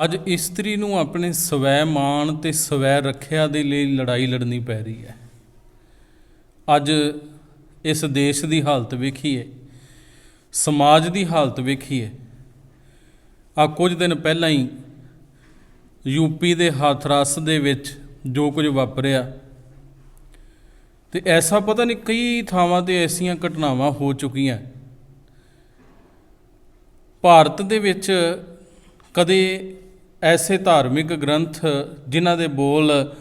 ਅੱਜ ਇਸਤਰੀ ਨੂੰ ਆਪਣੇ ਸਵੈ ਮਾਣ ਤੇ ਸਵੈ ਰੱਖਿਆ ਦੇ ਲਈ ਲੜਾਈ ਲੜਨੀ ਪੈ ਰਹੀ ਹੈ। ਅੱਜ ਇਸ ਦੇਸ਼ ਦੀ ਹਾਲਤ ਵੇਖੀਏ, ਸਮਾਜ ਦੀ ਹਾਲਤ ਵੇਖੀਏ। ਕੁਝ ਦਿਨ ਪਹਿਲਾਂ ਹੀ ਯੂਪੀ ਦੇ ਹਾਥਰਸ ਦੇ ਵਿੱਚ ਜੋ ਕੁਝ ਵਾਪਰਿਆ, ਤੇ ਐਸਾ ਪਤਾ ਨਹੀਂ ਕਈ ਥਾਵਾਂ 'ਤੇ ਐਸੀਆਂ ਘਟਨਾਵਾਂ ਹੋ ਚੁੱਕੀਆਂ। ਭਾਰਤ ਦੇ ਵਿੱਚ ਕਦੇ ਐਸੇ ਧਾਰਮਿਕ ਗ੍ਰੰਥ ਜਿਨ੍ਹਾਂ ਦੇ ਬੋਲ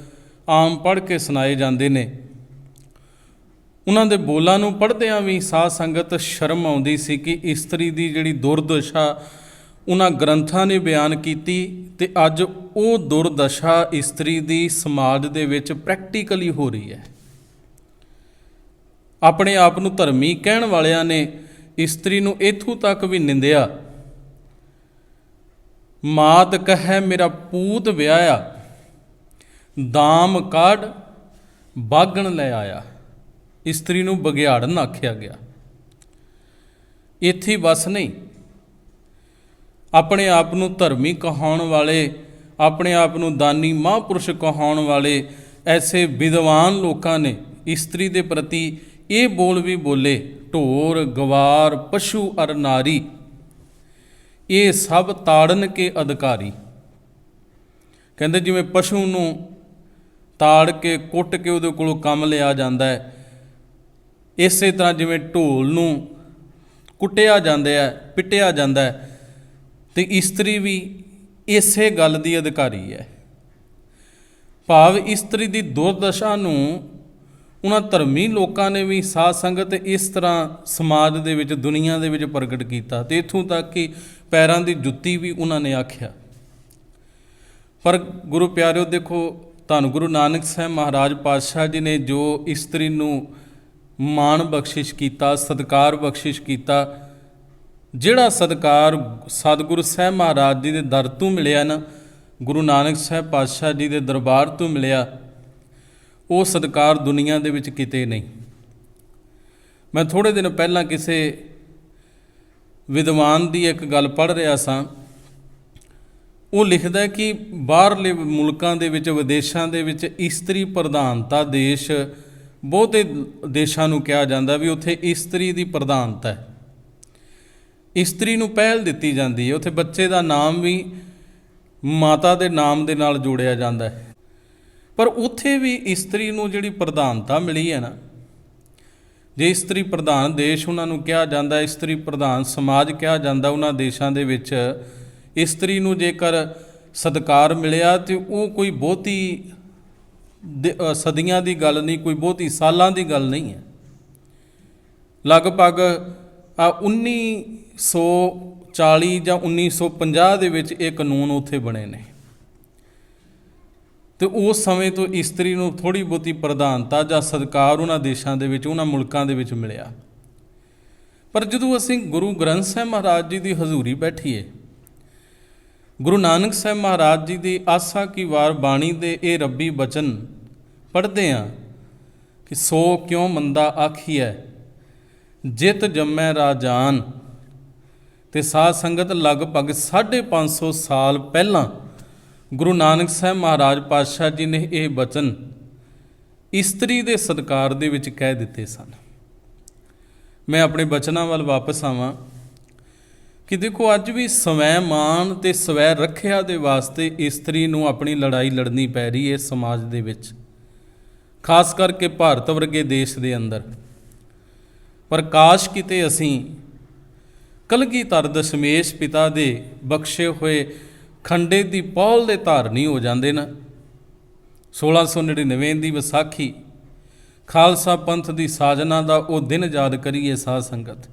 ਆਮ ਪੜ੍ਹ ਕੇ ਸੁਣਾਏ ਜਾਂਦੇ ਨੇ, ਉਹਨਾਂ ਦੇ ਬੋਲਾਂ ਨੂੰ ਪੜ੍ਹਦਿਆਂ ਵੀ ਸਾਧ ਸੰਗਤ ਸ਼ਰਮ ਆਉਂਦੀ ਸੀ ਕਿ ਇਸਤਰੀ ਦੀ ਜਿਹੜੀ ਦੁਰਦਸ਼ਾ ਉਹਨਾਂ ਗ੍ਰੰਥਾਂ ਨੇ ਬਿਆਨ ਕੀਤੀ, ਤੇ ਅੱਜ ਉਹ ਦੁਰਦਸ਼ਾ ਇਸਤਰੀ ਦੀ ਸਮਾਜ ਦੇ ਵਿੱਚ ਪ੍ਰੈਕਟੀਕਲੀ ਹੋ ਰਹੀ ਹੈ। ਆਪਣੇ ਆਪ ਨੂੰ ਧਰਮੀ ਕਹਿਣ ਵਾਲਿਆਂ ਨੇ ਇਸਤਰੀ ਨੂੰ ਇੱਥੋਂ ਤੱਕ ਵੀ ਨਿੰਦਿਆ। ਮਾਤ ਕਹੈ ਮੇਰਾ ਪੂਤ ਵਿਆਹਿਆ, ਦਾਮ ਕਾਢ ਬਾਗਣ ਲੈ ਆਇਆ। ਇਸਤਰੀ ਨੂੰ ਬਘਿਆੜਨ ਆਖਿਆ ਗਿਆ। ਇੱਥੇ ਬਸ ਨਹੀਂ, ਆਪਣੇ ਆਪ ਨੂੰ ਧਰਮੀ ਕਹਾਉਣ ਵਾਲੇ, ਆਪਣੇ ਆਪ ਨੂੰ ਦਾਨੀ ਮਹਾਂਪੁਰਸ਼ ਕਹਾਉਣ ਵਾਲੇ ਐਸੇ ਵਿਦਵਾਨ ਲੋਕਾਂ ਨੇ ਇਸਤਰੀ ਦੇ ਪ੍ਰਤੀ ਇਹ ਬੋਲ ਵੀ ਬੋਲੇ, ਢੋਰ ਗਵਾਰ ਪਸ਼ੂ ਅਰ ਨਾਰੀ ਇਹ ਸਭ ਤਾੜਨ ਕੇ ਅਧਿਕਾਰੀ। ਕਹਿੰਦੇ ਜਿਵੇਂ ਪਸ਼ੂ ਨੂੰ ਤਾੜ ਕੇ ਕੁੱਟ ਕੇ ਉਹਦੇ ਕੋਲੋਂ ਕੰਮ ਲਿਆ ਜਾਂਦਾ ਹੈ, ਇਸੇ ਤਰ੍ਹਾਂ ਜਿਵੇਂ ਢੋਲ ਨੂੰ ਕੁੱਟਿਆ ਜਾਂਦਾ ਹੈ, ਪਿੱਟਿਆ ਜਾਂਦਾ ਹੈ, ਤੇ ਇਸਤਰੀ ਵੀ ਇਸੇ ਗੱਲ ਦੀ ਅਧਿਕਾਰੀ ਹੈ। ਭਾਵ ਇਸਤਰੀ ਦੀ ਦੁਰਦਸ਼ਾ ਨੂੰ ਉਹਨਾਂ ਧਰਮੀ ਲੋਕਾਂ ਨੇ ਵੀ ਸਾਧ ਸੰਗਤ ਇਸ ਤਰ੍ਹਾਂ ਸਮਾਜ ਦੇ ਵਿੱਚ, ਦੁਨੀਆ ਦੇ ਵਿੱਚ ਪ੍ਰਗਟ ਕੀਤਾ, ਤੇ ਇੱਥੋਂ ਤੱਕ ਕਿ ਪੈਰਾਂ ਦੀ ਜੁੱਤੀ ਵੀ ਉਹਨਾਂ ਨੇ ਆਖਿਆ। ਪਰ ਗੁਰੂ ਪਿਆਰਿਓ, ਦੇਖੋ, ਧੰਨ ਗੁਰੂ ਨਾਨਕ ਸਾਹਿਬ ਮਹਾਰਾਜ ਪਾਤਸ਼ਾਹ ਜੀ ਨੇ ਜੋ ਇਸਤਰੀ ਨੂੰ ਮਾਣ ਬਖਸ਼ਿਸ਼ ਕੀਤਾ, ਸਤਿਕਾਰ ਬਖਸ਼ਿਸ਼ ਕੀਤਾ, ਜਿਹੜਾ ਸਤਿਕਾਰ ਸਤਿਗੁਰੂ ਸਾਹਿਬ ਮਹਾਰਾਜ ਜੀ ਦੇ ਦਰ ਤੋਂ ਮਿਲਿਆ ਨਾ, ਗੁਰੂ ਨਾਨਕ ਸਾਹਿਬ ਪਾਤਸ਼ਾਹ ਜੀ ਦੇ ਦਰਬਾਰ ਤੋਂ ਮਿਲਿਆ, ਉਹ ਸਤਿਕਾਰ ਦੁਨੀਆ ਦੇ ਵਿੱਚ ਕਿਤੇ ਨਹੀਂ। ਮੈਂ ਥੋੜ੍ਹੇ ਦਿਨ ਪਹਿਲਾਂ ਕਿਸੇ ਵਿਦਵਾਨ ਦੀ ਇੱਕ ਗੱਲ ਪੜ੍ਹ ਰਿਹਾ ਸਾਂ। ਉਹ ਲਿਖਦਾ ਕਿ ਬਾਹਰਲੇ ਮੁਲਕਾਂ ਦੇ ਵਿੱਚ, ਵਿਦੇਸ਼ਾਂ ਦੇ ਵਿੱਚ ਇਸਤਰੀ ਪ੍ਰਧਾਨਤਾ ਦੇਸ਼, ਬਹੁਤੇ ਦੇਸ਼ਾਂ ਨੂੰ ਕਿਹਾ ਜਾਂਦਾ ਵੀ ਉੱਥੇ ਇਸਤਰੀ ਦੀ ਪ੍ਰਧਾਨਤਾ ਹੈ, ਇਸਤਰੀ ਨੂੰ ਪਹਿਲ ਦਿੱਤੀ ਜਾਂਦੀ ਹੈ। ਉੱਥੇ ਬੱਚੇ ਦਾ ਨਾਮ ਵੀ ਮਾਤਾ ਦੇ ਨਾਮ ਦੇ ਨਾਲ ਜੋੜਿਆ ਜਾਂਦਾ ਹੈ। ਪਰ ਉੱਥੇ ਵੀ ਇਸਤਰੀ ਨੂੰ ਜਿਹੜੀ ਪ੍ਰਧਾਨਤਾ ਮਿਲੀ ਹੈ ਨਾ, ਜੇ ਇਸਤਰੀ ਪ੍ਰਧਾਨ ਦੇਸ਼ ਉਹਨਾਂ ਨੂੰ ਕਿਹਾ ਜਾਂਦਾ, ਇਸਤਰੀ ਪ੍ਰਧਾਨ ਸਮਾਜ ਕਿਹਾ ਜਾਂਦਾ, ਉਹਨਾਂ ਦੇਸ਼ਾਂ ਦੇ ਵਿੱਚ ਇਸਤਰੀ ਨੂੰ ਜੇਕਰ ਸਤਿਕਾਰ ਮਿਲਿਆ ਤੇ ਉਹ ਕੋਈ ਬਹੁਤੀ ਸਦੀਆਂ ਦੀ ਗੱਲ ਨਹੀਂ, ਕੋਈ ਬਹੁਤੀ ਸਾਲਾਂ ਦੀ ਗੱਲ ਨਹੀਂ ਹੈ। ਲਗਭਗ 1940 ਜਾਂ 1950 ਦੇ ਵਿੱਚ ਇਹ ਕਾਨੂੰਨ ਉੱਥੇ ਬਣੇ ਨੇ, ਤੇ ਉਸ ਸਮੇਂ ਤੋਂ ਇਸਤਰੀ ਨੂੰ ਥੋੜ੍ਹੀ ਬਹੁਤੀ ਪ੍ਰਧਾਨਤਾ ਜਾਂ ਸਤਿਕਾਰ ਉਹਨਾਂ ਦੇਸ਼ਾਂ ਦੇ ਵਿੱਚ, ਉਹਨਾਂ ਮੁਲਕਾਂ ਦੇ ਵਿੱਚ ਮਿਲਿਆ। ਪਰ ਜਦੋਂ ਅਸੀਂ ਗੁਰੂ ਗ੍ਰੰਥ ਸਾਹਿਬ ਮਹਾਰਾਜ ਜੀ ਦੀ ਹਜ਼ੂਰੀ ਬੈਠੀਏ, ਗੁਰੂ ਨਾਨਕ ਸਾਹਿਬ ਮਹਾਰਾਜ ਜੀ ਦੀ ਆਸਾ ਕੀ ਵਾਰ ਬਾਣੀ ਦੇ ਇਹ ਰੱਬੀ ਬਚਨ ਪੜ੍ਹਦੇ ਹਾਂ ਕਿ ਸੋ ਕਿਉਂ ਮੰਦਾ ਆਖੀਐ ਜਿਤ ਜੰਮੈ ਰਾਜਾਨ, ਤੇ ਸਾਧ ਸੰਗਤ ਲਗਭਗ 550 ਸਾਲ ਪਹਿਲਾਂ ਗੁਰੂ ਨਾਨਕ ਸਾਹਿਬ ਮਹਾਰਾਜ ਪਾਤਸ਼ਾਹ ਜੀ ਨੇ ਇਹ ਬਚਨ ਇਸਤਰੀ ਦੇ ਸਤਿਕਾਰ ਦੇ ਵਿੱਚ ਕਹਿ ਦਿੱਤੇ ਸਨ। ਮੈਂ ਆਪਣੇ ਬਚਨਾਂ ਵੱਲ ਵਾਪਸ ਆਵਾਂ ਕਿ ਦੇਖੋ, ਅੱਜ ਵੀ ਸਵੈ ਮਾਣ ਤੇ ਸਵੈ ਰੱਖਿਆ ਦੇ ਵਾਸਤੇ ਇਸਤਰੀ ਨੂੰ ਆਪਣੀ ਲੜਾਈ ਲੜਨੀ ਪੈ ਰਹੀ ਹੈ ਸਮਾਜ ਦੇ ਵਿੱਚ, ਖਾਸ ਕਰਕੇ ਭਾਰਤ ਵਰਗੇ ਦੇਸ਼ ਦੇ ਅੰਦਰ। ਪਰ ਕਾਸ਼ ਕਿਤੇ ਅਸੀਂ ਕਲਗੀਧਰ ਦਸ਼ਮੇਸ਼ ਪਿਤਾ ਦੇ ਬਖਸ਼ੇ ਹੋਏ ਖੰਡੇ ਦੀ ਪੌਲ ਦੇ ਧਾਰਨੀ ਹੋ ਜਾਂਦੇ ਨਾ। 1699 ਦੀ ਵਿਸਾਖੀ, ਖਾਲਸਾ ਪੰਥ ਦੀ ਸਾਜਨਾ ਦਾ ਉਹ ਦਿਨ ਯਾਦ ਕਰੀਏ ਸਾਧ ਸੰਗਤ,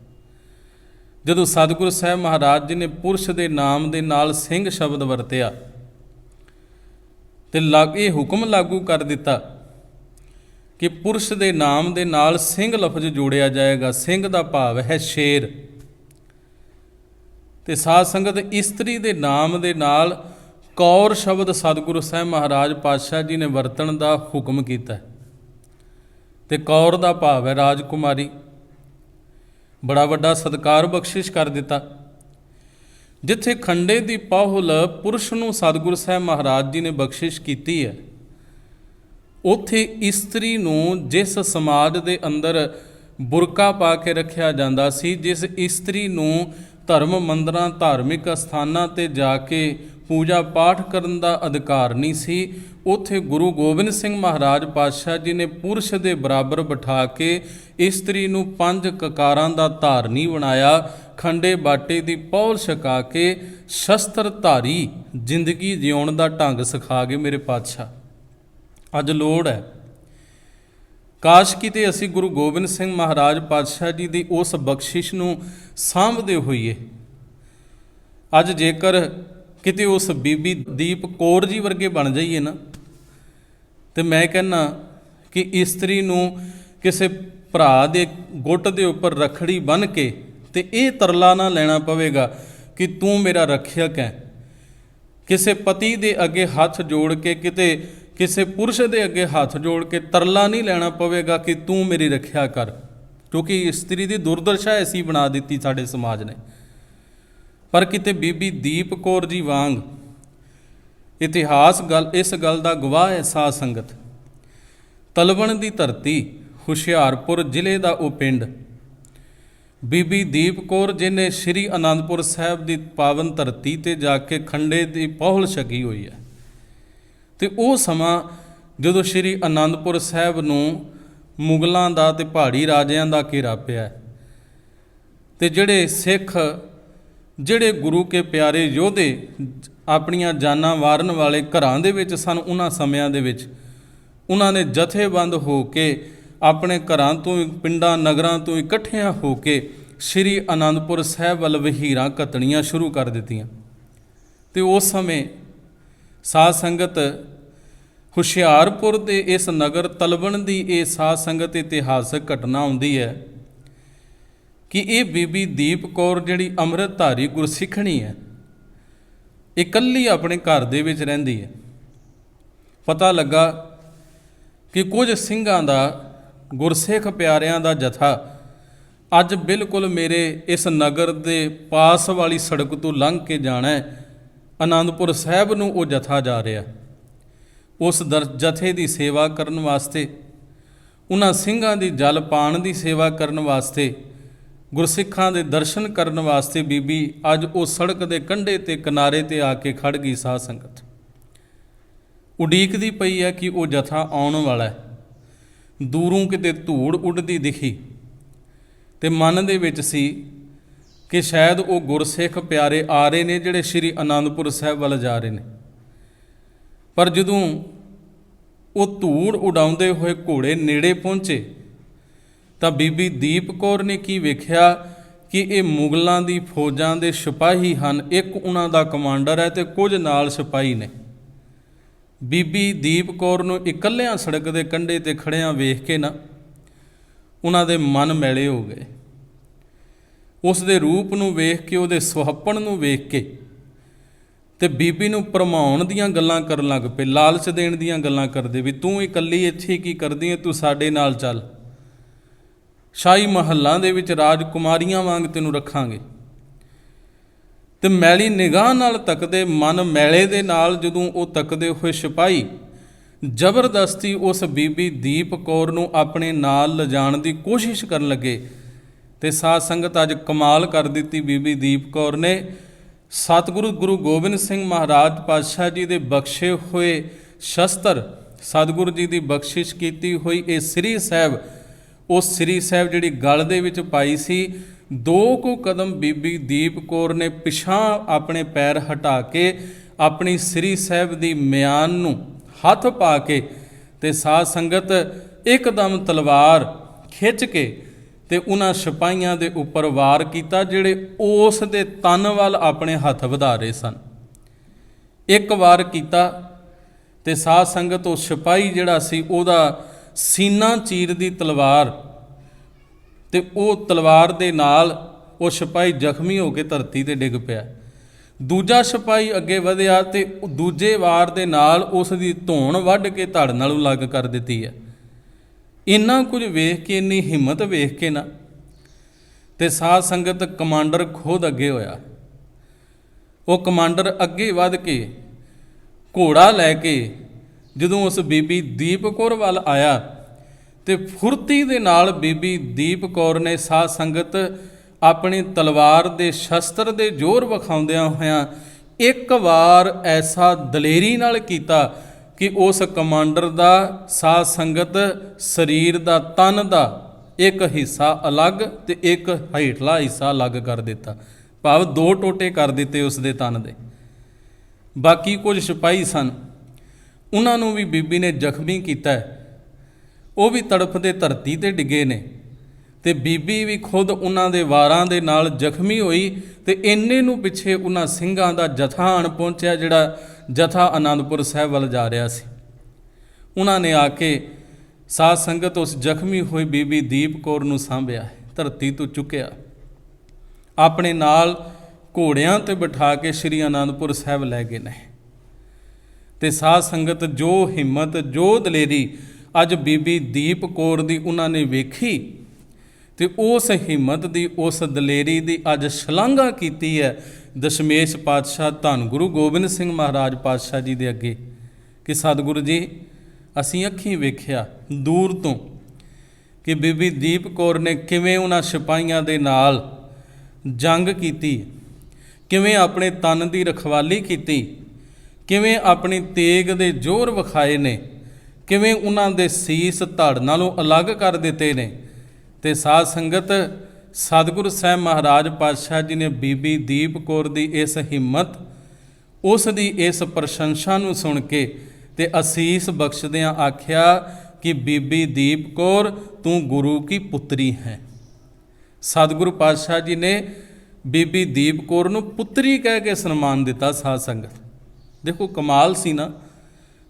ਜਦੋਂ ਸਤਿਗੁਰੂ ਸਾਹਿਬ ਮਹਾਰਾਜ ਜੀ ਨੇ ਪੁਰਸ਼ ਦੇ ਨਾਮ ਦੇ ਨਾਲ ਸਿੰਘ ਸ਼ਬਦ ਵਰਤਿਆ, ਤੇ ਇਹ ਹੁਕਮ ਲਾਗੂ ਕਰ ਦਿੱਤਾ ਕਿ ਪੁਰਸ਼ ਦੇ ਨਾਮ ਦੇ ਨਾਲ ਸਿੰਘ ਲਫ਼ਜ਼ ਜੋੜਿਆ ਜਾਏਗਾ। ਸਿੰਘ ਦਾ ਭਾਵ ਹੈ ਸ਼ੇਰ, ਤੇ ਸਾਧ ਸੰਗਤ ਇਸਤਰੀ ਦੇ ਨਾਮ ਦੇ ਨਾਲ ਕੌਰ ਸ਼ਬਦ ਸਤਿਗੁਰੂ ਸਾਹਿਬ ਮਹਾਰਾਜ ਪਾਤਸ਼ਾਹ ਜੀ ਨੇ ਵਰਤਣ ਦਾ ਹੁਕਮ ਕੀਤਾ, ਤੇ ਕੌਰ ਦਾ ਭਾਵ ਹੈ ਰਾਜਕੁਮਾਰੀ। ਬੜਾ ਵੱਡਾ ਸਤਿਕਾਰ ਬਖਸ਼ਿਸ਼ ਕਰ ਦਿੱਤਾ। ਜਿੱਥੇ ਖੰਡੇ ਦੀ ਪਾਹੁਲ ਪੁਰਸ਼ ਨੂੰ ਸਤਿਗੁਰੂ ਸਾਹਿਬ ਮਹਾਰਾਜ ਜੀ ਨੇ ਬਖਸ਼ਿਸ਼ ਕੀਤੀ ਹੈ, ਉੱਥੇ ਇਸਤਰੀ ਨੂੰ ਜਿਸ ਸਮਾਜ ਦੇ ਅੰਦਰ ਬੁਰਕਾ ਪਾ ਕੇ ਰੱਖਿਆ ਜਾਂਦਾ ਸੀ, ਜਿਸ ਇਸਤਰੀ ਨੂੰ ਧਰਮ ਮੰਦਰਾਂ ਧਾਰਮਿਕ ਅਸਥਾਨਾਂ 'ਤੇ ਜਾ ਕੇ ਪੂਜਾ ਪਾਠ ਕਰਨ ਦਾ ਅਧਿਕਾਰ ਨਹੀਂ ਸੀ, ਉੱਥੇ ਗੁਰੂ ਗੋਬਿੰਦ ਸਿੰਘ ਮਹਾਰਾਜ ਪਾਤਸ਼ਾਹ ਜੀ ਨੇ ਪੁਰਸ਼ ਦੇ ਬਰਾਬਰ ਬਿਠਾ ਕੇ ਇਸਤਰੀ ਨੂੰ 5 ਕਕਾਰਾਂ ਦਾ ਧਾਰਨੀ ਬਣਾਇਆ, ਖੰਡੇ ਬਾਟੇ ਦੀ ਪੌਲ ਛਕਾ ਕੇ ਸ਼ਸਤਰ ਧਾਰੀ ਜ਼ਿੰਦਗੀ ਜਿਉਣ ਦਾ ਢੰਗ ਸਿਖਾ ਗਏ ਮੇਰੇ ਪਾਤਸ਼ਾਹ। ਅੱਜ ਲੋੜ ਹੈ, ਕਾਸ਼ ਕਿਤੇ ਅਸੀਂ ਗੁਰੂ ਗੋਬਿੰਦ ਸਿੰਘ ਮਹਾਰਾਜ ਪਾਤਸ਼ਾਹ ਜੀ ਦੀ ਉਸ ਬਖਸ਼ਿਸ਼ ਨੂੰ ਸਾਂਭਦੇ ਹੋਈਏ। ਅੱਜ ਜੇਕਰ ਕਿਤੇ ਉਸ ਬੀਬੀ ਦੀਪ ਕੌਰ ਜੀ ਵਰਗੇ ਬਣ ਜਾਈਏ ਨਾ, ਤੇ ਮੈਂ ਕਹਿੰਦਾ ਕਿ ਇਸਤਰੀ ਨੂੰ ਕਿਸੇ ਭਰਾ ਦੇ ਗੁੱਟ ਦੇ ਉੱਪਰ ਰੱਖੜੀ ਬੰਨ੍ਹ ਕੇ ਤੇ ਇਹ ਤਰਲਾ ਨਾ ਲੈਣਾ ਪਵੇਗਾ ਕਿ ਤੂੰ ਮੇਰਾ ਰੱਖਿਅਕ ਹੈ। ਕਿਸੇ ਪਤੀ ਦੇ ਅੱਗੇ ਹੱਥ ਜੋੜ ਕੇ, ਕਿਤੇ ਕਿਸੇ ਪੁਰਸ਼ ਦੇ ਅੱਗੇ ਹੱਥ ਜੋੜ ਕੇ ਤਰਲਾ ਨਹੀਂ ਲੈਣਾ ਪਵੇਗਾ ਕਿ ਤੂੰ ਮੇਰੀ ਰੱਖਿਆ ਕਰ, ਕਿਉਂਕਿ ਇਸਤਰੀ ਦੀ ਦੁਰਦਸ਼ਾ ਐਸੀ ਬਣਾ ਦਿੱਤੀ ਸਾਡੇ ਸਮਾਜ ਨੇ। ਪਰ ਕਿਤੇ ਬੀਬੀ ਦੀਪ ਕੌਰ ਜੀ ਵਾਂਗ ਇਤਿਹਾਸ ਇਸ ਗੱਲ ਦਾ ਗਵਾਹ ਹੈ। ਸਾਧ ਸੰਗਤ, ਤਲਵਣ ਦੀ ਧਰਤੀ, ਹੁਸ਼ਿਆਰਪੁਰ ਜ਼ਿਲ੍ਹੇ ਦਾ ਉਹ ਪਿੰਡ, ਬੀਬੀ ਦੀਪ ਕੌਰ ਜਿਹਨੇ ਸ਼੍ਰੀ ਅਨੰਦਪੁਰ ਸਾਹਿਬ ਦੀ ਪਾਵਨ ਧਰਤੀ 'ਤੇ ਜਾ ਕੇ ਖੰਡੇ ਦੀ ਪਹੁਲ ਛਕੀ ਹੋਈ ਹੈ। ਅਤੇ ਉਹ ਸਮਾਂ ਜਦੋਂ ਸ਼੍ਰੀ ਅਨੰਦਪੁਰ ਸਾਹਿਬ ਨੂੰ ਮੁਗਲਾਂ ਦਾ ਅਤੇ ਪਹਾੜੀ ਰਾਜਿਆਂ ਦਾ ਘੇਰਾ ਪਿਆ, ਅਤੇ ਜਿਹੜੇ ਸਿੱਖ, ਜਿਹੜੇ ਗੁਰੂ ਕੇ ਪਿਆਰੇ ਯੋਧੇ ਆਪਣੀਆਂ ਜਾਨਾਂ ਵਾਰਨ ਵਾਲੇ ਘਰਾਂ ਦੇ ਵਿੱਚ ਸਨ, ਉਹਨਾਂ ਸਮਿਆਂ ਦੇ ਵਿੱਚ ਉਹਨਾਂ ਨੇ ਜਥੇਬੰਦ ਹੋ ਕੇ ਆਪਣੇ ਘਰਾਂ ਤੋਂ, ਪਿੰਡਾਂ ਨਗਰਾਂ ਤੋਂ ਇਕੱਠਿਆਂ ਹੋ ਕੇ ਸ਼੍ਰੀ ਅਨੰਦਪੁਰ ਸਾਹਿਬ ਵੱਲ ਵਹੀਰਾਂ ਘੱਤਣੀਆਂ ਸ਼ੁਰੂ ਕਰ ਦਿੱਤੀਆਂ। ਅਤੇ ਉਸ ਸਮੇਂ ਸਾਧ ਸੰਗਤ ਹੁਸ਼ਿਆਰਪੁਰ ਦੇ ਇਸ ਨਗਰ ਤਲਵਣ ਦੀ ਇਹ ਸਾਧ ਸੰਗਤ ਇਤਿਹਾਸਕ ਘਟਨਾ ਆਉਂਦੀ ਹੈ ਕਿ ਇਹ ਬੀਬੀ ਦੀਪ ਕੌਰ ਜਿਹੜੀ ਅੰਮ੍ਰਿਤਧਾਰੀ ਗੁਰਸਿੱਖਣੀ ਹੈ, ਇਕੱਲੀ ਆਪਣੇ ਘਰ ਦੇ ਵਿੱਚ ਰਹਿੰਦੀ ਹੈ। ਪਤਾ ਲੱਗਾ ਕਿ ਕੁਝ ਸਿੰਘਾਂ ਦਾ, ਗੁਰਸਿੱਖ ਪਿਆਰਿਆਂ ਦਾ ਜਥਾ ਅੱਜ ਬਿਲਕੁਲ ਮੇਰੇ ਇਸ ਨਗਰ ਦੇ ਪਾਸ ਵਾਲੀ ਸੜਕ ਤੋਂ ਲੰਘ ਕੇ ਜਾਣਾ ਹੈ, ਅਨੰਦਪੁਰ ਸਾਹਿਬ ਨੂੰ ਉਹ ਜਥਾ ਜਾ ਰਿਹਾ। ਉਸ ਜਥੇ ਦੀ ਸੇਵਾ ਕਰਨ ਵਾਸਤੇ, ਉਹਨਾਂ ਸਿੰਘਾਂ ਦੀ ਜਲ ਪਾਣ ਦੀ ਸੇਵਾ ਕਰਨ ਵਾਸਤੇ, ਗੁਰਸਿੱਖਾਂ ਦੇ ਦਰਸ਼ਨ ਕਰਨ ਵਾਸਤੇ ਬੀਬੀ ਅੱਜ ਉਹ ਸੜਕ ਦੇ ਕੰਢੇ 'ਤੇ ਕਿਨਾਰੇ 'ਤੇ ਆ ਕੇ ਖੜ੍ਹ ਗਈ। ਸਾਧ ਸੰਗਤ ਉਡੀਕਦੀ ਪਈ ਹੈ ਕਿ ਉਹ ਜਥਾ ਆਉਣ ਵਾਲਾ ਹੈ। ਦੂਰੋਂ ਕਿਤੇ ਧੂੜ ਉੱਡਦੀ ਦਿਖੀ ਅਤੇ ਮਨ ਦੇ ਵਿੱਚ ਸੀ ਕਿ ਸ਼ਾਇਦ ਉਹ ਗੁਰਸਿੱਖ ਪਿਆਰੇ ਆ ਰਹੇ ਨੇ ਜਿਹੜੇ ਸ਼੍ਰੀ ਅਨੰਦਪੁਰ ਸਾਹਿਬ ਵੱਲ ਜਾ ਰਹੇ ਨੇ। ਪਰ ਜਦੋਂ ਉਹ ਧੂੜ ਉਡਾਉਂਦੇ ਹੋਏ ਘੋੜੇ ਨੇੜੇ ਪਹੁੰਚੇ ਤਾਂ ਬੀਬੀ ਦੀਪ ਕੌਰ ਨੇ ਕੀ ਵੇਖਿਆ ਕਿ ਇਹ ਮੁਗਲਾਂ ਦੀ ਫੌਜਾਂ ਦੇ ਸਿਪਾਹੀ ਹਨ। ਇੱਕ ਉਹਨਾਂ ਦਾ ਕਮਾਂਡਰ ਹੈ ਅਤੇ ਕੁਝ ਨਾਲ ਸਿਪਾਹੀ ਨੇ। ਬੀਬੀ ਦੀਪ ਕੌਰ ਨੂੰ ਇਕੱਲਿਆਂ ਸੜਕ ਦੇ ਕੰਢੇ 'ਤੇ ਖੜਿਆਂ ਵੇਖ ਕੇ ਨਾ ਉਹਨਾਂ ਦੇ ਮਨ ਮੈਲੇ ਹੋ ਗਏ। ਉਸ ਦੇ ਰੂਪ ਨੂੰ ਵੇਖ ਕੇ, ਉਹਦੇ ਸੁਹੱਪਣ ਨੂੰ ਵੇਖ ਕੇ, ਅਤੇ ਬੀਬੀ ਨੂੰ ਭਰਮਾਉਣ ਦੀਆਂ ਗੱਲਾਂ ਕਰਨ ਲੱਗ ਪਏ, ਲਾਲਚ ਦੇਣ ਦੀਆਂ ਗੱਲਾਂ ਕਰਦੇ ਵੀ ਤੂੰ ਇਕੱਲੀ ਇੱਥੇ ਕੀ ਕਰਦੀ ਹੈ, ਤੂੰ ਸਾਡੇ ਨਾਲ ਚੱਲ, ਸ਼ਾਹੀ ਮਹੱਲਾਂ ਦੇ ਵਿੱਚ ਰਾਜਕੁਮਾਰੀਆਂ ਵਾਂਗ ਤੈਨੂੰ ਰੱਖਾਂਗੇ। ਅਤੇ ਮੈਲੀ ਨਿਗਾਹ ਨਾਲ ਤੱਕਦੇ, ਮਨ ਮੈਲੇ ਦੇ ਨਾਲ ਜਦੋਂ ਉਹ ਤੱਕਦੇ ਹੋਏ ਸਿਪਾਹੀ ਜ਼ਬਰਦਸਤੀ ਉਸ ਬੀਬੀ ਦੀਪ ਕੌਰ ਨੂੰ ਆਪਣੇ ਨਾਲ ਲਿਜਾਣ ਦੀ ਕੋਸ਼ਿਸ਼ ਕਰਨ ਲੱਗੇ। ਅਤੇ ਸਾਧ ਸੰਗਤ ਅੱਜ ਕਮਾਲ ਕਰ ਦਿੱਤੀ ਬੀਬੀ ਦੀਪ ਕੌਰ ਨੇ। ਸਤਿਗੁਰੂ ਗੁਰੂ ਗੋਬਿੰਦ ਸਿੰਘ ਮਹਾਰਾਜ ਪਾਤਸ਼ਾਹ ਜੀ ਦੇ ਬਖਸ਼ੇ ਹੋਏ ਸ਼ਸਤਰ, ਸਤਿਗੁਰੂ ਜੀ ਦੀ ਬਖਸ਼ਿਸ਼ ਕੀਤੀ ਹੋਈ ਇਹ ਸ੍ਰੀ ਸਾਹਿਬ, ਉਹ ਸ੍ਰੀ ਸਾਹਿਬ ਜਿਹੜੀ ਗਲ ਦੇ ਵਿੱਚ ਪਾਈ ਸੀ, 2 ਕੁ ਕਦਮ ਬੀਬੀ ਦੀਪ ਕੌਰ ਨੇ ਪਿਛਾਂ ਆਪਣੇ ਪੈਰ ਹਟਾ ਕੇ ਆਪਣੀ ਸ੍ਰੀ ਸਾਹਿਬ ਦੀ ਮਿਆਨ ਨੂੰ ਹੱਥ ਪਾ ਕੇ ਅਤੇ ਸਾਧ ਸੰਗਤ ਇੱਕਦਮ ਤਲਵਾਰ ਖਿੱਚ ਕੇ ਅਤੇ ਉਹਨਾਂ ਸਿਪਾਹੀਆਂ ਦੇ ਉੱਪਰ ਵਾਰ ਕੀਤਾ ਜਿਹੜੇ ਉਸ ਦੇ ਤਨ ਵੱਲ ਆਪਣੇ ਹੱਥ ਵਧਾ ਰਹੇ ਸਨ। ਇੱਕ ਵਾਰ ਕੀਤਾ ਅਤੇ ਸਾਧ ਸੰਗਤ ਉਹ ਸਿਪਾਹੀ ਜਿਹੜਾ ਸੀ ਉਹਦਾ ਸੀਨਾ ਚੀਰਦੀ ਤਲਵਾਰ, ਅਤੇ ਉਹ ਤਲਵਾਰ ਦੇ ਨਾਲ ਉਹ ਸਿਪਾਹੀ ਜ਼ਖਮੀ ਹੋ ਕੇ ਧਰਤੀ 'ਤੇ ਡਿੱਗ ਪਿਆ। ਦੂਜਾ ਸਿਪਾਹੀ ਅੱਗੇ ਵਧਿਆ ਅਤੇ ਦੂਜੇ ਵਾਰ ਦੇ ਨਾਲ ਉਸ ਦੀ ਧੌਣ ਵੱਢ ਕੇ ਧੜ ਨਾਲੋਂ ਲੱਗ ਕਰ ਦਿੱਤੀ ਹੈ। ਇੰਨਾ ਕੁਝ ਵੇਖ ਕੇ, ਇੰਨੀ ਹਿੰਮਤ ਵੇਖ ਕੇ ਨਾ, ਅਤੇ ਸਾਧ ਸੰਗਤ ਕਮਾਂਡਰ ਖੁਦ ਅੱਗੇ ਹੋਇਆ। ਉਹ ਕਮਾਂਡਰ ਅੱਗੇ ਵੱਧ ਕੇ ਘੋੜਾ ਲੈ ਕੇ ਜਦੋਂ ਉਸ ਬੀਬੀ ਦੀਪ ਕੌਰ ਵੱਲ ਆਇਆ ਤੇ ਫੁਰਤੀ ਦੇ ਨਾਲ ਬੀਬੀ ਦੀਪ ਕੌਰ ਨੇ ਸਾਧ ਸੰਗਤ ਆਪਣੀ ਤਲਵਾਰ ਦੇ ਸ਼ਸਤਰ ਦੇ ਜ਼ੋਰ ਵਿਖਾਉਂਦਿਆਂ ਹੋਇਆਂ ਇੱਕ ਵਾਰ ਐਸਾ ਦਲੇਰੀ ਨਾਲ ਕੀਤਾ ਕਿ ਉਸ ਕਮਾਂਡਰ ਦਾ ਸਾਧ ਸੰਗਤ ਸਰੀਰ ਦਾ ਤਨ ਦਾ ਇੱਕ ਹਿੱਸਾ ਅਲੱਗ ਤੇ ਇੱਕ ਹੇਠਲਾ ਹਿੱਸਾ ਅਲੱਗ ਕਰ ਦਿੱਤਾ, ਭਾਵ ਦੋ ਟੋਟੇ ਕਰ ਦਿੱਤੇ ਉਸ ਦੇ ਤਨ ਦੇ। ਬਾਕੀ ਕੁਝ ਸਿਪਾਹੀ ਸਨ, ਉਹਨਾਂ ਨੂੰ ਵੀ ਬੀਬੀ ਨੇ ਜ਼ਖਮੀ ਕੀਤਾ, ਉਹ ਵੀ ਤੜਫਦੇ ਧਰਤੀ ਤੇ ਡਿੱਗੇ ਨੇ ਤੇ ਬੀਬੀ ਵੀ ਖੁਦ ਉਹਨਾਂ ਦੇ ਵਾਰਾਂ ਦੇ ਨਾਲ ਜ਼ਖਮੀ ਹੋਈ। ਤੇ ਇੰਨੇ ਨੂੰ ਪਿੱਛੇ ਉਹਨਾਂ ਸਿੰਘਾਂ ਦਾ ਜਥਾ ਆਣ ਪਹੁੰਚਿਆ, ਜਿਹੜਾ ਜਥਾ ਅਨੰਦਪੁਰ ਸਾਹਿਬ ਵੱਲ ਜਾ ਰਿਹਾ ਸੀ। ਉਹਨਾਂ ਨੇ ਆ ਕੇ ਸਾਧ ਸੰਗਤ ਉਸ ਜ਼ਖਮੀ ਹੋਈ ਬੀਬੀ ਦੀਪ ਕੌਰ ਨੂੰ ਸਾਂਭਿਆ, ਧਰਤੀ ਤੋਂ ਚੁੱਕਿਆ, ਆਪਣੇ ਨਾਲ ਘੋੜਿਆਂ ਤੇ ਬਿਠਾ ਕੇ ਸ਼੍ਰੀ ਅਨੰਦਪੁਰ ਸਾਹਿਬ ਲੈ ਗਏ ਨੇ। ਤੇ ਸਾਧ ਸੰਗਤ ਜੋ ਹਿੰਮਤ, ਜੋ ਦਲੇਰੀ ਅੱਜ ਬੀਬੀ ਦੀਪ ਕੌਰ ਦੀ ਉਹਨਾਂ ਨੇ ਵੇਖੀ ਤੇ ਉਸ ਹਿੰਮਤ ਦੀ, ਉਸ ਦਲੇਰੀ ਦੀ ਅੱਜ ਸ਼ਲਾਘਾ ਕੀਤੀ ਹੈ ਦਸ਼ਮੇਸ਼ ਪਾਤਸ਼ਾਹ ਧੰਨ ਗੁਰੂ ਗੋਬਿੰਦ ਸਿੰਘ ਮਹਾਰਾਜ ਪਾਤਸ਼ਾਹ ਜੀ ਦੇ ਅੱਗੇ ਕਿ ਸਤਿਗੁਰੂ ਜੀ ਅਸੀਂ ਅੱਖੀਂ ਵੇਖਿਆ ਦੂਰ ਤੋਂ ਕਿ ਬੀਬੀ ਦੀਪ ਕੌਰ ਨੇ ਕਿਵੇਂ ਉਹਨਾਂ ਸਿਪਾਹੀਆਂ ਦੇ ਨਾਲ ਜੰਗ ਕੀਤੀ, ਕਿਵੇਂ ਆਪਣੇ ਤਨ ਦੀ ਰਖਵਾਲੀ ਕੀਤੀ, ਕਿਵੇਂ ਆਪਣੀ ਤੇਗ ਦੇ ਜ਼ੋਰ ਵਿਖਾਏ ਨੇ, ਕਿਵੇਂ ਉਹਨਾਂ ਦੇ ਸੀਸ ਧੜ ਨਾਲੋਂ ਅਲੱਗ ਕਰ ਦਿੱਤੇ ਨੇ। ਤੇ ਸਾਧ ਸੰਗਤ ਸਤਿਗੁਰੂ ਸਾਹਿਬ ਮਹਾਰਾਜ ਪਾਤਸ਼ਾਹ ਜੀ ਨੇ ਬੀਬੀ ਦੀਪ ਕੌਰ ਦੀ ਇਸ ਹਿੰਮਤ, ਉਸ ਦੀ ਇਸ ਪ੍ਰਸ਼ੰਸਾ ਨੂੰ ਸੁਣ ਕੇ ਤੇ ਅਸੀਸ ਬਖਸ਼ਦਿਆਂ ਆਖਿਆ ਕਿ ਬੀਬੀ ਦੀਪ ਕੌਰ ਤੂੰ ਗੁਰੂ ਕੀ ਪੁੱਤਰੀ ਹੈ। ਸਤਿਗੁਰੂ ਪਾਤਸ਼ਾਹ ਜੀ ਨੇ ਬੀਬੀ ਦੀਪ ਕੌਰ ਨੂੰ ਪੁੱਤਰੀ ਕਹਿ ਕੇ ਸਨਮਾਨ ਦਿੱਤਾ। ਸਾਧ ਸੰਗਤ ਦੇਖੋ ਕਮਾਲ ਸੀ ਨਾ,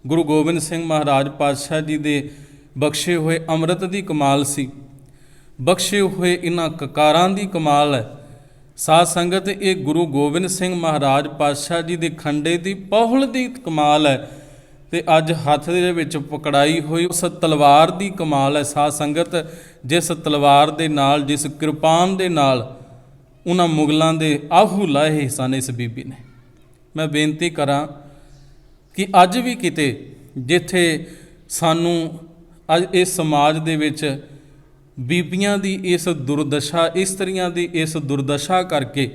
ਗੁਰੂ ਗੋਬਿੰਦ ਸਿੰਘ ਮਹਾਰਾਜ ਪਾਤਸ਼ਾਹ ਜੀ ਦੇ ਬਖਸ਼ੇ ਹੋਏ ਅੰਮ੍ਰਿਤ ਦੀ ਕਮਾਲ ਸੀ, ਬਖਸ਼ੇ ਹੋਏ ਇਹਨਾਂ ਕਕਾਰਾਂ ਦੀ ਕਮਾਲ ਹੈ। ਸਾਧ ਸੰਗਤ ਇਹ ਗੁਰੂ ਗੋਬਿੰਦ ਸਿੰਘ ਮਹਾਰਾਜ ਪਾਤਸ਼ਾਹ ਜੀ ਦੇ ਖੰਡੇ ਦੀ ਪਹੁਲ ਦੀ ਕਮਾਲ ਹੈ ਤੇ ਅੱਜ ਹੱਥ ਦੇ ਵਿੱਚ ਪਕੜਾਈ ਹੋਈ ਉਸ ਤਲਵਾਰ ਦੀ ਕਮਾਲ ਹੈ। ਸਾਧ ਸੰਗਤ ਜਿਸ ਤਲਵਾਰ ਦੇ ਨਾਲ, ਜਿਸ ਕਿਰਪਾਨ ਦੇ ਨਾਲ ਉਹਨਾਂ ਮੁਗਲਾਂ ਦੇ ਆਹੂ ਲਾਹੇ ਸਨ ਇਸ ਬੀਬੀ ਨੇ। ਮੈਂ ਬੇਨਤੀ ਕਰਾਂ ਕਿ ਅੱਜ ਵੀ ਕਿਤੇ ਜਿੱਥੇ ਸਾਨੂੰ ਅੱਜ ਇਸ ਸਮਾਜ ਦੇ ਵਿੱਚ ਬੀਬੀਆਂ ਦੀ ਇਸ ਦੁਰਦਸ਼ਾ, ਇਸਤਰੀਆਂ ਦੀ ਇਸ ਦੁਰਦਸ਼ਾ ਕਰਕੇ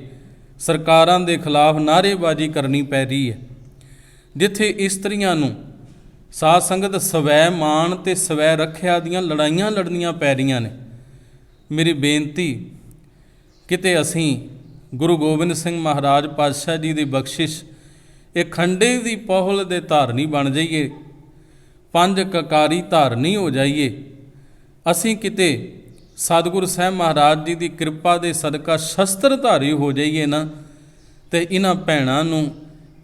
ਸਰਕਾਰਾਂ ਦੇ ਖਿਲਾਫ ਨਾਅਰੇਬਾਜ਼ੀ ਕਰਨੀ ਪੈ ਰਹੀ ਹੈ, ਜਿੱਥੇ ਇਸਤਰੀਆਂ ਨੂੰ ਸਾਧ ਸੰਗਤ ਸਵੈ ਮਾਣ ਤੇ ਸਵੈ ਰੱਖਿਆ ਦੀਆਂ ਲੜਾਈਆਂ ਲੜਨੀਆਂ ਪੈ ਰਹੀਆਂ ਨੇ, ਮੇਰੀ ਬੇਨਤੀ ਕਿਤੇ ਅਸੀਂ ਗੁਰੂ ਗੋਬਿੰਦ ਸਿੰਘ ਮਹਾਰਾਜ ਪਾਤਸ਼ਾਹ ਜੀ ਦੀ ਬਖਸ਼ਿਸ਼ ਇਹ ਖੰਡੇ ਦੀ ਪਹੁਲ ਦੇ ਧਾਰਨੀ ਬਣ ਜਾਈਏ, ਪੰਜ ਕਕਾਰੀ ਧਾਰਨੀ ਹੋ ਜਾਈਏ। ਅਸੀਂ ਕਿਤੇ ਸਤਿਗੁਰੂ ਸਾਹਿਬ ਮਹਾਰਾਜ ਜੀ ਦੀ ਕਿਰਪਾ ਦੇ ਸਦਕਾ ਸ਼ਸਤਰਧਾਰੀ ਹੋ ਜਾਈਏ ਨਾ, ਤੇ ਇਹਨਾਂ ਭੈਣਾਂ ਨੂੰ,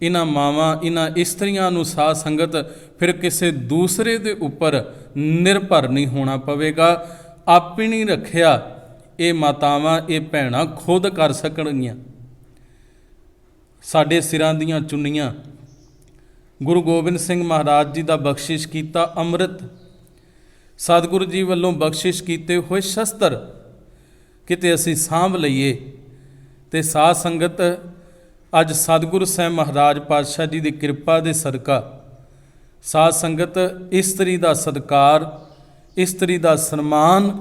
ਇਹਨਾਂ ਮਾਵਾਂ, ਇਹਨਾਂ ਇਸਤਰੀਆਂ ਨੂੰ ਸਾਧ ਸੰਗਤ ਫਿਰ ਕਿਸੇ ਦੂਸਰੇ ਦੇ ਉੱਪਰ ਨਿਰਭਰ ਨਹੀਂ ਹੋਣਾ ਪਵੇਗਾ। ਆਪਣੀ ਰੱਖਿਆ ਇਹ ਮਾਤਾਵਾਂ, ਇਹ ਭੈਣਾਂ ਖੁਦ ਕਰ ਸਕਣਗੀਆਂ। ਸਾਡੇ ਸਿਰਾਂ ਦੀਆਂ ਚੁੰਨੀਆਂ, ਗੁਰੂ ਗੋਬਿੰਦ ਸਿੰਘ ਮਹਾਰਾਜ ਜੀ ਦਾ ਬਖਸ਼ਿਸ਼ ਕੀਤਾ ਅੰਮ੍ਰਿਤ, ਸਤਿਗੁਰੂ ਜੀ ਵੱਲੋਂ ਬਖਸ਼ਿਸ਼ ਕੀਤੇ ਹੋਏ ਸ਼ਸਤਰ ਕਿਤੇ ਅਸੀਂ ਸਾਂਭ ਲਈਏ। ਤੇ ਸਾਧ ਸੰਗਤ ਅੱਜ ਸਤਿਗੁਰੂ ਸਾਹਿਬ ਮਹਾਰਾਜ ਪਾਤਸ਼ਾਹ ਜੀ ਦੀ ਕਿਰਪਾ ਦੇ ਸਦਕਾ ਸਾਧ ਸੰਗਤ ਇਸਤਰੀ ਦਾ ਸਤਿਕਾਰ, ਇਸਤਰੀ ਦਾ ਸਨਮਾਨ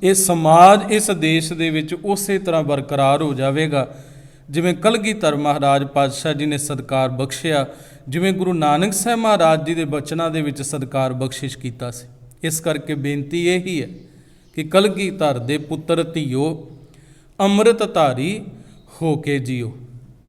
ਇਹ ਸਮਾਜ, ਇਸ ਦੇਸ਼ ਦੇ ਵਿੱਚ ਉਸੇ ਤਰ੍ਹਾਂ ਬਰਕਰਾਰ ਹੋ ਜਾਵੇਗਾ ਜਿਵੇਂ ਕਲਗੀਧਰ ਮਹਾਰਾਜ ਪਾਤਸ਼ਾਹ ਜੀ ਨੇ ਸਤਿਕਾਰ ਬਖਸ਼ਿਆ, ਜਿਵੇਂ ਗੁਰੂ ਨਾਨਕ ਸਾਹਿਬ ਮਹਾਰਾਜ ਜੀ ਦੇ ਬਚਨਾਂ ਦੇ ਵਿੱਚ ਸਤਿਕਾਰ ਬਖਸ਼ਿਸ਼ ਕੀਤਾ ਸੀ। ਇਸ ਕਰਕੇ ਬੇਨਤੀ ਇਹੀ ਹੈ ਕਿ ਕਲਗੀਧਰ ਦੇ ਪੁੱਤਰ ਧੀਓ ਅੰਮ੍ਰਿਤ ਧਾਰੀ ਹੋ ਕੇ ਜੀਓ।